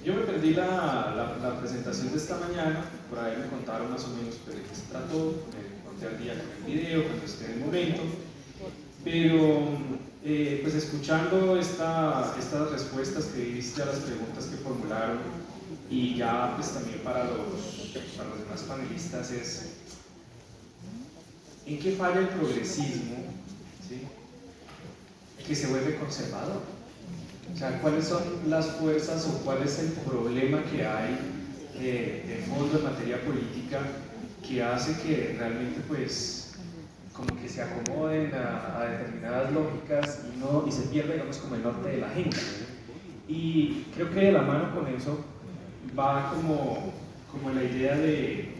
Yo me perdí la presentación de esta mañana, por ahí me contaron más o menos de qué se trató, me conté al día con el video cuando esté en el momento, pero pues escuchando estas respuestas que diste a las preguntas que formularon y ya pues también para los demás panelistas es ¿en qué falla el progresismo? ¿Sí? Que se vuelve conservador. O sea, ¿cuáles son las fuerzas o cuál es el problema que hay de fondo en materia política que hace que realmente pues como que se acomoden a determinadas lógicas y se pierda, digamos, como el norte de la agenda? Y creo que de la mano con eso va como la idea de,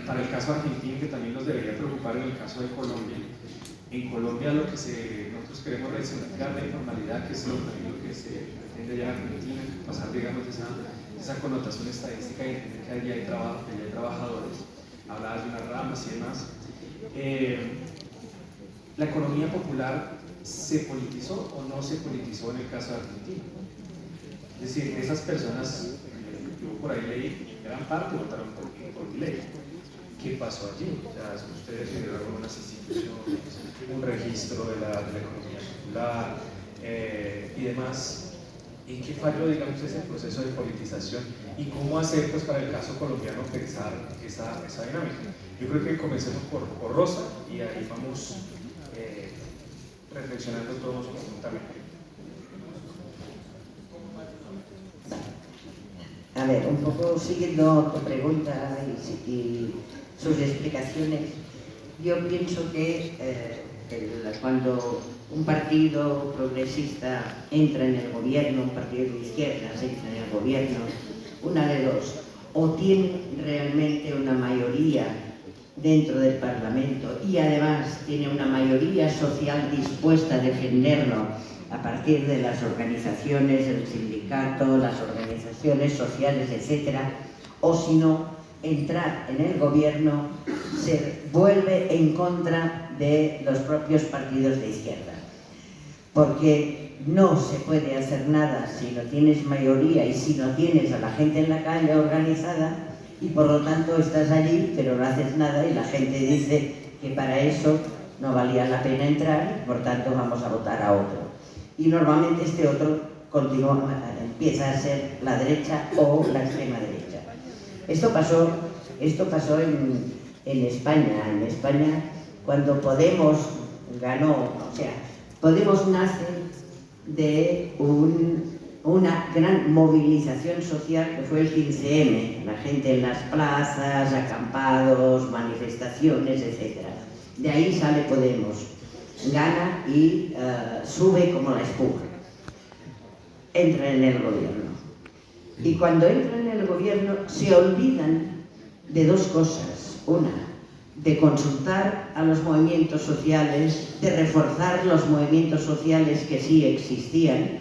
para el caso argentino, que también nos debería preocupar en el caso de Colombia. En Colombia nosotros queremos resignificar la informalidad, que es lo que se pretende ya en Argentina, pasar, digamos, de esa connotación estadística y entender que allí hay trabajo, que allí hay trabajadores, hablabas de unas ramas y demás. ¿La economía popular se politizó o no se politizó en el caso de Argentina? Es decir, esas personas, yo por ahí leí, en gran parte votaron por ley. ¿Qué pasó allí? O sea, ustedes generaron unas instituciones, un registro de la economía popular y demás. ¿En qué falló, digamos, ese proceso de politización? ¿Y cómo hacer, pues, para el caso colombiano pensar esa dinámica? Yo creo que comencemos por Rosa y ahí vamos reflexionando todos conjuntamente. A ver, un poco siguiendo tu pregunta y sus explicaciones, yo pienso que cuando un partido progresista entra en el gobierno, un partido de izquierdas entra en el gobierno, una de dos, o tiene realmente una mayoría dentro del Parlamento y además tiene una mayoría social dispuesta a defenderlo a partir de las organizaciones, el sindicato, las organizaciones sociales, etcétera, o si no, entrar en el gobierno se vuelve en contra de los propios partidos de izquierda. Porque no se puede hacer nada si no tienes mayoría y si no tienes a la gente en la calle organizada, y por lo tanto estás allí pero no haces nada y la gente dice que para eso no valía la pena entrar y por tanto vamos a votar a otro. Y normalmente este otro empieza a ser la derecha o la extrema derecha. Esto pasó en España. En España, cuando Podemos ganó, o sea, Podemos nace de una gran movilización social que fue el 15M, la gente en las plazas, acampados, manifestaciones, etc. De ahí sale Podemos, gana y sube como la espuma, entra en el gobierno. Y cuando entran en el gobierno se olvidan de dos cosas. Una, de consultar a los movimientos sociales, de reforzar los movimientos sociales que sí existían,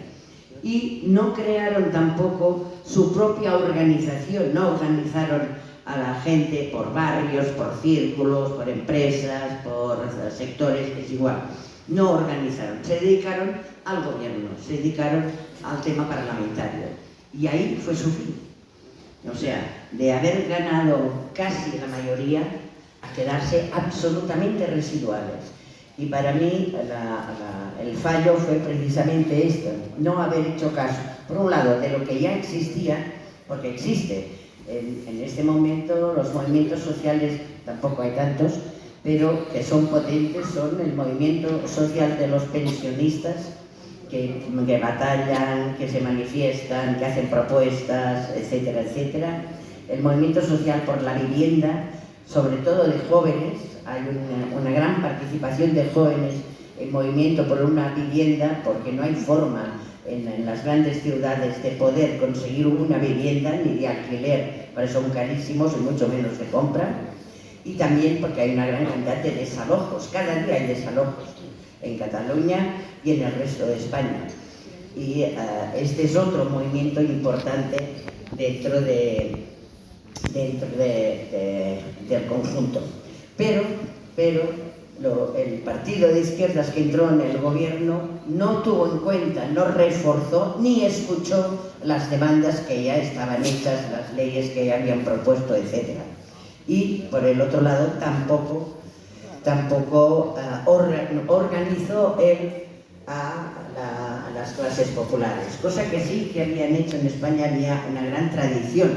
y no crearon tampoco su propia organización, no organizaron a la gente por barrios, por círculos, por empresas, por sectores, es igual. No organizaron, se dedicaron al gobierno, se dedicaron al tema parlamentario. Y ahí fue su fin. O sea, de haber ganado casi la mayoría a quedarse absolutamente residuales. Y para mí el fallo fue precisamente esto, no haber hecho caso, por un lado, de lo que ya existía, porque existe. En este momento los movimientos sociales, tampoco hay tantos, pero que son potentes, son el movimiento social de los pensionistas, que batallan, que se manifiestan, que hacen propuestas, etcétera, etcétera. El movimiento social por la vivienda, sobre todo de jóvenes, hay una gran participación de jóvenes en movimiento por una vivienda, porque no hay forma en las grandes ciudades de poder conseguir una vivienda ni de alquiler, porque son carísimos y mucho menos de compra, y también porque hay una gran cantidad de desalojos, cada día hay desalojos en Cataluña y en el resto de España. Y este es otro movimiento importante dentro del conjunto. Pero el partido de izquierdas que entró en el gobierno no tuvo en cuenta, no reforzó ni escuchó las demandas que ya estaban hechas, las leyes que ya habían propuesto, etc. Y por el otro lado tampoco organizó él a las clases populares, cosa que sí que habían hecho en España. Había una gran tradición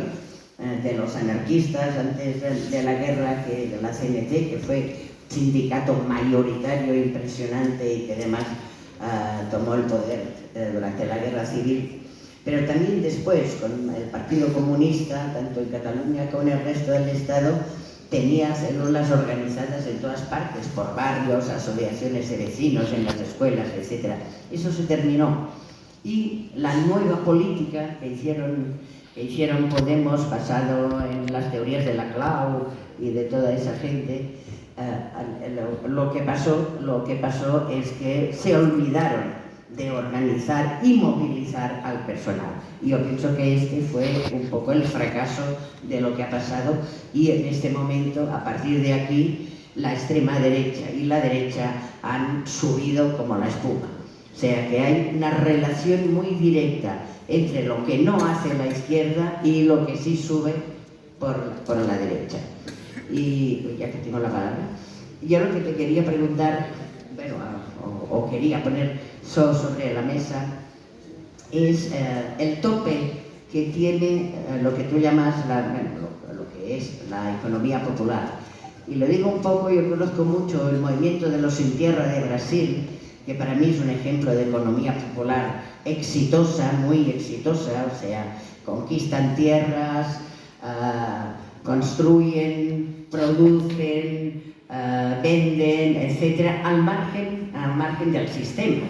de los anarquistas antes de la guerra, que de la CNT, que fue sindicato mayoritario impresionante y que además tomó el poder durante la guerra civil, pero también después con el Partido Comunista, tanto en Cataluña como en el resto del Estado, tenía células organizadas en todas partes, por barrios, asociaciones de vecinos, en las escuelas, etc. Eso se terminó. Y la nueva política que hicieron Podemos, basado en las teorías de la Clau y de toda esa gente, lo que pasó es que se olvidaron de organizar y movilizar al personal. Y yo pienso que este fue un poco el fracaso de lo que ha pasado, y en este momento, a partir de aquí, la extrema derecha y la derecha han subido como la espuma. O sea que hay una relación muy directa entre lo que no hace la izquierda y lo que sí sube por la derecha. Y ya que tengo la palabra, yo lo que te quería preguntar, bueno, o quería poner sobre la mesa, es el tope que tiene lo que tú llamas lo que es la economía popular. Y lo digo un poco, yo conozco mucho el movimiento de los Sin Tierra de Brasil, que para mí es un ejemplo de economía popular exitosa, muy exitosa. O sea, conquistan tierras, construyen, producen, venden, etcétera, al margen del sistema.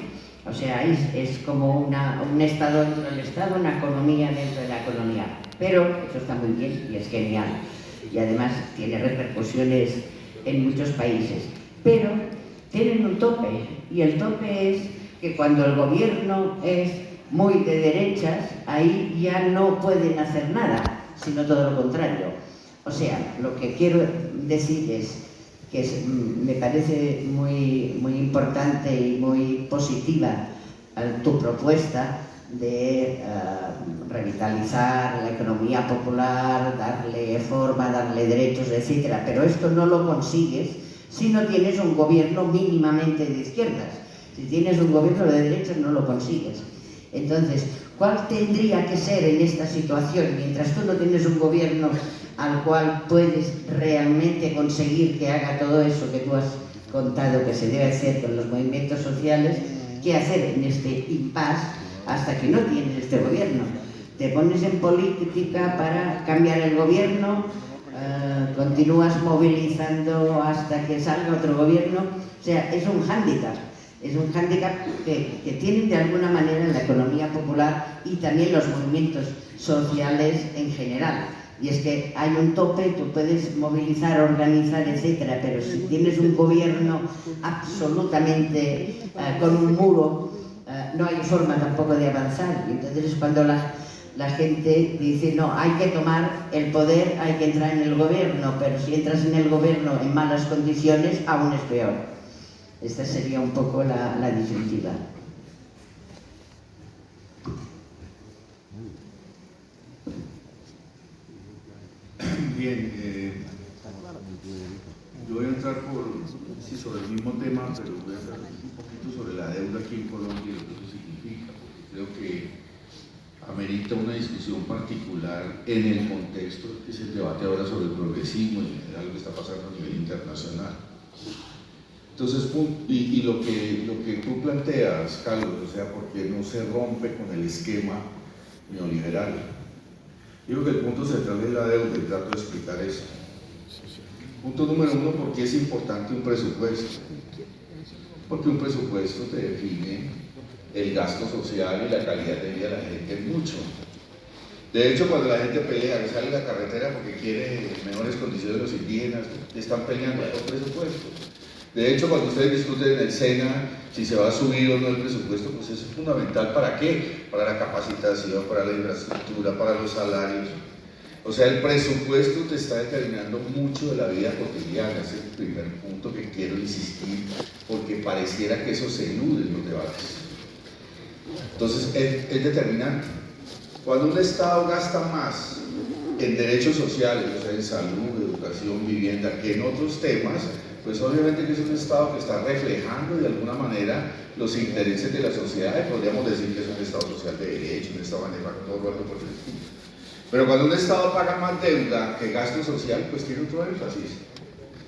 O sea, es como un Estado dentro del Estado, una economía dentro de la economía. Pero eso está muy bien y es genial. Y además tiene repercusiones en muchos países. Pero tienen un tope, y el tope es que cuando el gobierno es muy de derechas, ahí ya no pueden hacer nada, sino todo lo contrario. O sea, lo que quiero decir es que me parece muy, muy importante y muy positiva tu propuesta de revitalizar la economía popular, darle forma, darle derechos, etc. Pero esto no lo consigues si no tienes un gobierno mínimamente de izquierdas. Si tienes un gobierno de derechas no lo consigues. Entonces, ¿cuál tendría que ser en esta situación, mientras tú no tienes un gobierno al cual puedes realmente conseguir que haga todo eso que tú has contado que se debe hacer con los movimientos sociales? ¿Qué hacer en este impasse hasta que no tienes este gobierno? Te pones en política para cambiar el gobierno, continúas movilizando hasta que salga otro gobierno. O sea, es un hándicap que tienen de alguna manera en la economía popular y también los movimientos sociales en general. Y es que hay un tope, tú puedes movilizar, organizar, etcétera, pero si tienes un gobierno absolutamente con un muro, no hay forma tampoco de avanzar. Y entonces es cuando la gente dice, no, hay que tomar el poder, hay que entrar en el gobierno, pero si entras en el gobierno en malas condiciones, aún es peor. Esta sería un poco la disyuntiva. Bien, yo voy a entrar sobre el mismo tema, pero voy a hablar un poquito sobre la deuda aquí en Colombia y lo que eso significa, porque creo que amerita una discusión particular en el contexto que es el debate ahora sobre el progresismo y en general lo que está pasando a nivel internacional. Entonces, y lo que tú planteas, Carlos, o sea, ¿por qué no se rompe con el esquema neoliberal? Yo creo que el punto central es la deuda y trato de explicar eso. Punto número uno, ¿por qué es importante un presupuesto? Porque un presupuesto te define el gasto social y la calidad de vida de la gente mucho. De hecho, cuando la gente pelea, que sale a la carretera porque quiere mejores condiciones de los indígenas, están peleando por presupuestos. De hecho, cuando ustedes discuten en el SENA si se va a subir o no el presupuesto, pues eso es fundamental. ¿Para qué? Para la capacitación, para la infraestructura, para los salarios. O sea, el presupuesto te está determinando mucho de la vida cotidiana. Ese es el primer punto que quiero insistir, porque pareciera que eso se elude en los debates. Entonces, es determinante. Cuando un Estado gasta más en derechos sociales, o sea, en salud, educación, vivienda, que en otros temas, pues obviamente que es un Estado que está reflejando de alguna manera los intereses de la sociedad, y podríamos decir que es un Estado social de derecho, un Estado benefactor o algo por el estilo. Pero cuando un Estado paga más deuda que gasto social, pues tiene otro énfasis.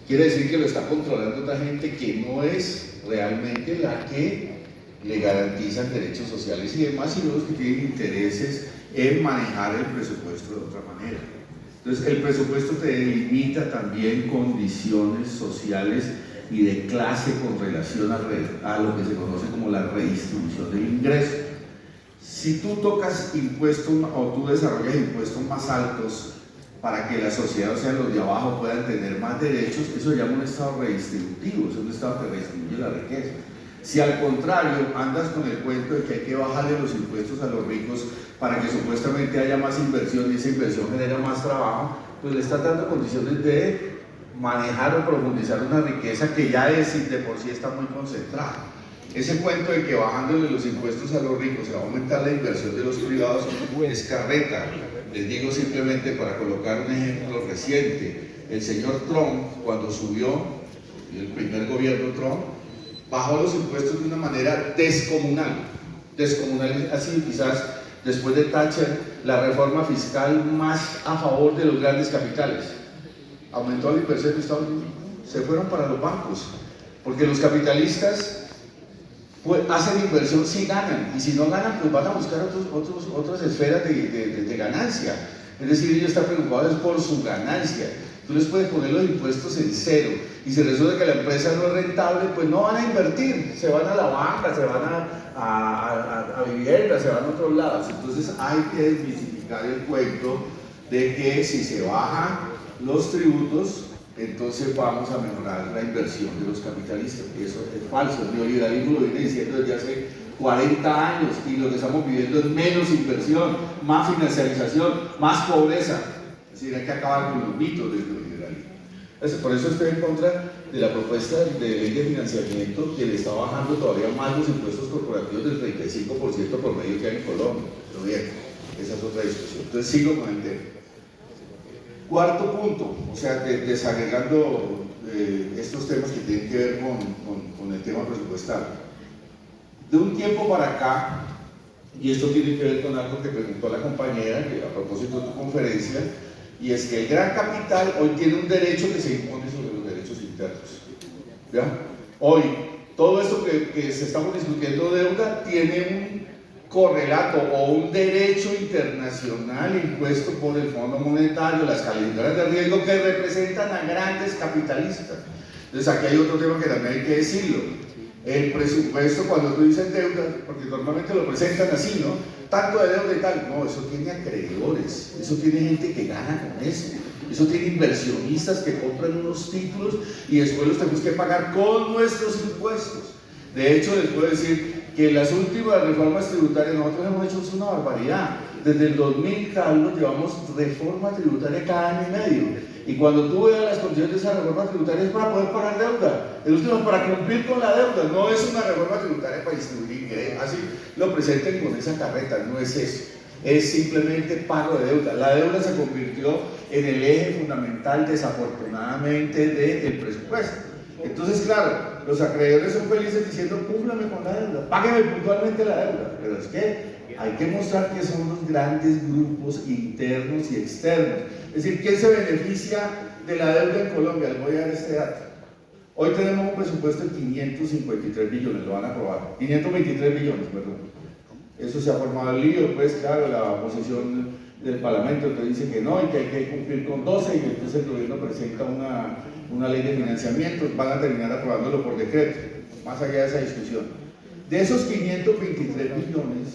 Quiere decir que lo está controlando otra gente que no es realmente la que le garantizan derechos sociales y demás, sino los que tienen intereses en manejar el presupuesto de otra manera. Entonces, el presupuesto te delimita también condiciones sociales y de clase con relación a lo que se conoce como la redistribución del ingreso. Si tú tocas impuestos o tú desarrollas impuestos más altos para que la sociedad, o sea, los de abajo puedan tener más derechos, eso se llama un Estado redistributivo, es un Estado que redistribuye la riqueza. Si al contrario andas con el cuento de que hay que bajarle los impuestos a los ricos para que supuestamente haya más inversión y esa inversión genera más trabajo, pues le estás dando condiciones de manejar o profundizar una riqueza que ya de por sí está muy concentrada. Ese cuento de que bajándole los impuestos a los ricos se va a aumentar la inversión de los privados es carreta. Les digo simplemente para colocar un ejemplo reciente, el señor Trump, cuando subió el primer gobierno Trump, bajó los impuestos de una manera descomunal. Descomunal ha sido quizás, después de Thatcher, la reforma fiscal más a favor de los grandes capitales. Aumentó la inversión de Estados Unidos, se fueron para los bancos, porque los capitalistas pues, hacen inversión si ganan, y si no ganan, pues van a buscar otras esferas de ganancia. Es decir, ellos están preocupados por su ganancia. Tú les puedes poner los impuestos en cero, y si resulta que la empresa no es rentable, pues no van a invertir, se van a la banca, se van a vivienda, se van a otros lados. Entonces hay que desmitificar el cuento de que si se bajan los tributos, entonces vamos a mejorar la inversión de los capitalistas. Y eso es falso, el neoliberalismo lo viene diciendo desde hace 40 años, y lo que estamos viviendo es menos inversión, más financiarización, más pobreza. Es decir, hay que acabar con los mitos del neoliberalismo. Por eso estoy en contra de la propuesta de ley de financiamiento que le está bajando todavía más los impuestos corporativos del 35% por medio que hay en Colombia. Pero bien, esa es otra discusión. Entonces sigo con el tema. Cuarto punto, o sea, desagregando estos temas que tienen que ver con el tema presupuestal. De un tiempo para acá, y esto tiene que ver con algo que preguntó la compañera a propósito de tu conferencia, y es que el gran capital hoy tiene un derecho que se impone sobre los derechos internos. ¿Ya? Hoy, todo esto que se estamos discutiendo deuda tiene un correlato o un derecho internacional impuesto por el Fondo Monetario, las calificadoras de riesgo que representan a grandes capitalistas. Entonces aquí hay otro tema que también hay que decirlo. El presupuesto, cuando tú dices deuda, porque normalmente lo presentan así, ¿no? Tanto de deuda y tal. No, eso tiene acreedores, eso tiene gente que gana con eso tiene inversionistas que compran unos títulos y después los tenemos que pagar con nuestros impuestos. De hecho, les puedo decir que las últimas reformas tributarias nosotros hemos hecho una barbaridad. Desde el 2000, Carlos, llevamos reforma tributaria cada año y medio. Y cuando tú veas las condiciones de esa reforma tributaria es para poder pagar deuda. El último, para cumplir con la deuda. No es una reforma tributaria para distribuir ingresos. Así lo presenten con esa carreta, no es eso. Es simplemente pago de deuda. La deuda se convirtió en el eje fundamental, desafortunadamente, del presupuesto. Entonces, claro, los acreedores son felices diciendo, cúmplame con la deuda, págueme puntualmente la deuda. Pero es que hay que mostrar que son los grandes grupos internos y externos. Es decir, ¿quién se beneficia de la deuda en Colombia? Les voy a dar este dato. Hoy tenemos un presupuesto de 553 billones, lo van a aprobar. 523 billones, perdón. Eso se ha formado el lío, pues claro, la oposición del Parlamento que dice que no y que hay que cumplir con 12, y entonces el gobierno presenta una ley de financiamiento, van a terminar aprobándolo por decreto, más allá de esa discusión. De esos 523 billones,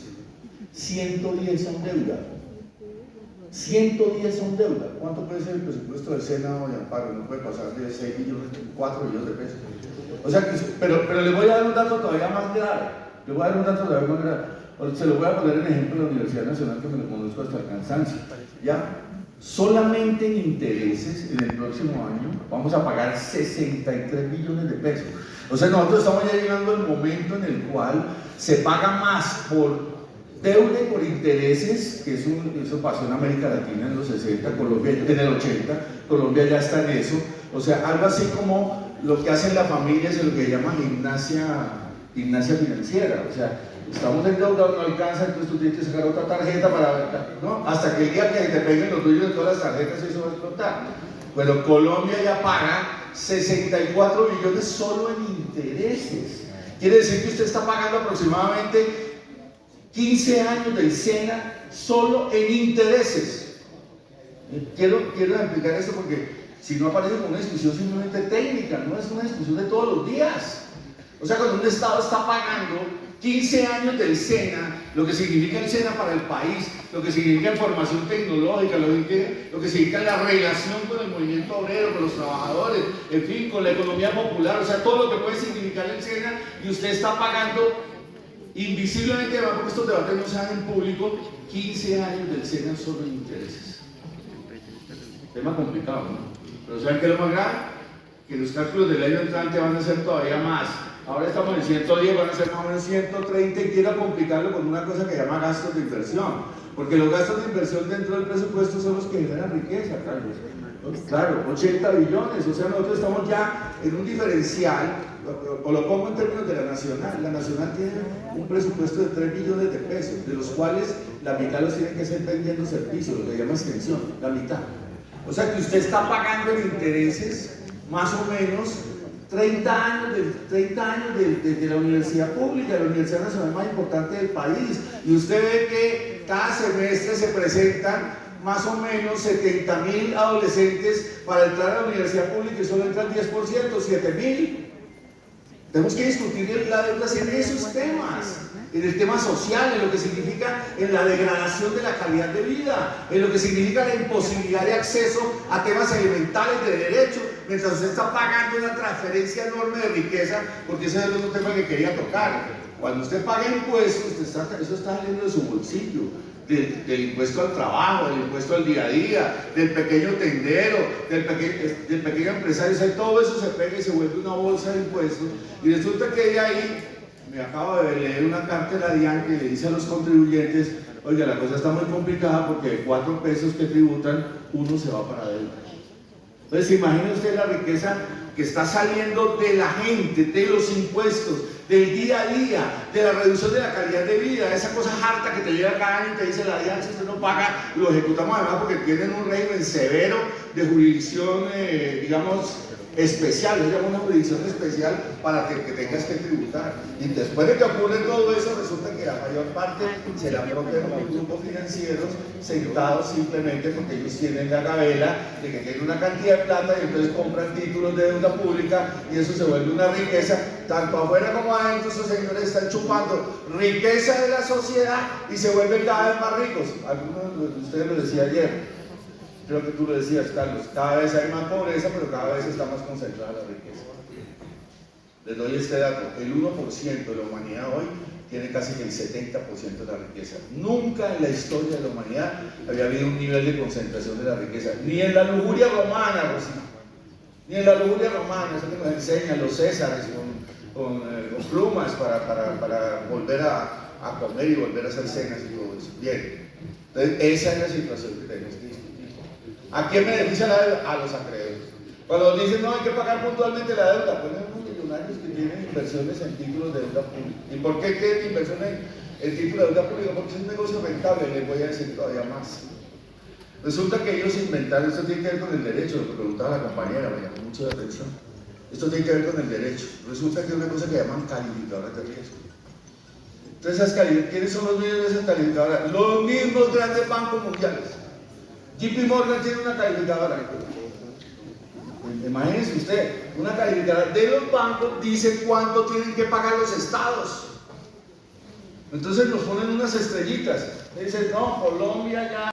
110 son deuda. 110 son deuda. ¿Cuánto puede ser el presupuesto del Senado de Amparo? No puede pasar de 6 billones, 4 billones de pesos. O sea que, pero les voy a dar un dato todavía más grave. Les voy a dar un dato todavía más grave. Se lo voy a poner en ejemplo de la Universidad Nacional, que me lo conozco hasta el cansancio. ¿Ya? solamente en intereses en el próximo año vamos a pagar 63 billones de pesos. O sea, nosotros estamos ya llegando al momento en el cual se paga más por deuda y por intereses, que eso pasó en América Latina en los 60, Colombia en el 80, Colombia ya está en eso. O sea, algo así como lo que hacen las familias es lo que llaman gimnasia financiera. O sea, estamos endeudados, no alcanza, entonces tú tienes que sacar otra tarjeta ¿no? Hasta que el día que te peguen los tuyos de todas las tarjetas, eso va a explotar. Bueno, Colombia ya paga 64 billones solo en intereses. Quiere decir que usted está pagando aproximadamente 15 años del SENA solo en intereses. Quiero explicar esto porque si no aparece como una discusión simplemente técnica, no es una discusión de todos los días. O sea, cuando un Estado está pagando 15 años del SENA, lo que significa el SENA para el país, lo que significa en formación tecnológica, lo que significa la relación con el movimiento obrero, con los trabajadores, en fin, con la economía popular, o sea, todo lo que puede significar el SENA, y usted está pagando invisiblemente, porque estos debates no se dan en público, 15 años del SENA solo en intereses. Tema complicado, ¿no? Pero ¿saben qué es lo más grave? Que los cálculos del año entrante van a ser todavía más. Ahora estamos en 110, van a ser más o menos 130 y quiero complicarlo con una cosa que se llama gastos de inversión. Porque los gastos de inversión dentro del presupuesto son los que generan riqueza, Carlos. Claro, 80 billones, o sea, nosotros estamos ya en un diferencial, o lo pongo en términos de la Nacional. La Nacional tiene un presupuesto de 3 billones de pesos, de los cuales la mitad los tiene que hacer vendiendo servicios, lo que llama extensión, la mitad. O sea que usted está pagando en intereses más o menos 30 años de la universidad pública, la universidad nacional más importante del país, y usted ve que cada semestre se presentan más o menos 70.000 adolescentes para entrar a la universidad pública y solo entran 10%, 7.000. Tenemos que discutir la deuda en esos temas, en el tema social, en lo que significa en la degradación de la calidad de vida, en lo que significa la imposibilidad de acceso a temas elementales de derecho, mientras usted está pagando una transferencia enorme de riqueza, porque ese es el otro tema que quería tocar. Cuando usted paga impuestos, eso está saliendo de su bolsillo, del impuesto al trabajo, del impuesto al día a día, del pequeño tendero, del pequeño empresario, o sea, todo eso se pega y se vuelve una bolsa de impuestos, y resulta que de ahí, me acabo de leer una carta de la DIAN que le dice a los contribuyentes, oiga, la cosa está muy complicada porque de 4 pesos que tributan, 1 se va para deuda. Entonces, imagine usted la riqueza que está saliendo de la gente, de los impuestos, del día a día, de la reducción de la calidad de vida, esa cosa harta que te llega cada año y te dice la DIAN, si usted no paga, lo ejecutamos además porque tienen un régimen severo de jurisdicción, digamos, especial, se llama una jurisdicción especial para que tengas que tributar. Y después de que ocurre todo eso, resulta que la mayor parte se la apropian los grupos financieros sentados simplemente porque ellos tienen la gabela de que tienen una cantidad de plata y entonces compran títulos de deuda pública y eso se vuelve una riqueza, tanto afuera como adentro. Esos señores están chupando riqueza de la sociedad y se vuelven cada vez más ricos. Algunos de ustedes lo decía ayer. Creo que tú lo decías, Carlos, cada vez hay más pobreza, pero cada vez está más concentrada la riqueza. Les doy este dato, el 1% de la humanidad hoy tiene casi que el 70% de la riqueza. Nunca en la historia de la humanidad había habido un nivel de concentración de la riqueza, ni en la lujuria romana, Rosina, ni en la lujuria romana, eso que nos enseñan los césares con plumas para volver a comer y volver a hacer cenas y todo eso. Bien, entonces esa es la situación que tenemos que discutir. ¿A quién beneficia la deuda? A los acreedores. Cuando dicen no hay que pagar puntualmente la deuda, pues hay unos millonarios que tienen inversiones en títulos de deuda pública. ¿Y por qué tienen inversiones en títulos de deuda pública? Porque es un negocio rentable, les voy a decir todavía más. Resulta que ellos inventaron, esto tiene que ver con el derecho, lo que preguntaba la compañera, me llamó mucho la atención. Esto tiene que ver con el derecho. Resulta que hay una cosa que llaman calificadoras de riesgo. Entonces, ¿quiénes son los dueños de esas calificadoras? Los mismos grandes bancos mundiales. JP Morgan tiene una calificadora. Imagínense usted, una calificadora de los bancos dice cuánto tienen que pagar los estados. Entonces nos ponen unas estrellitas. Dicen, no, Colombia ya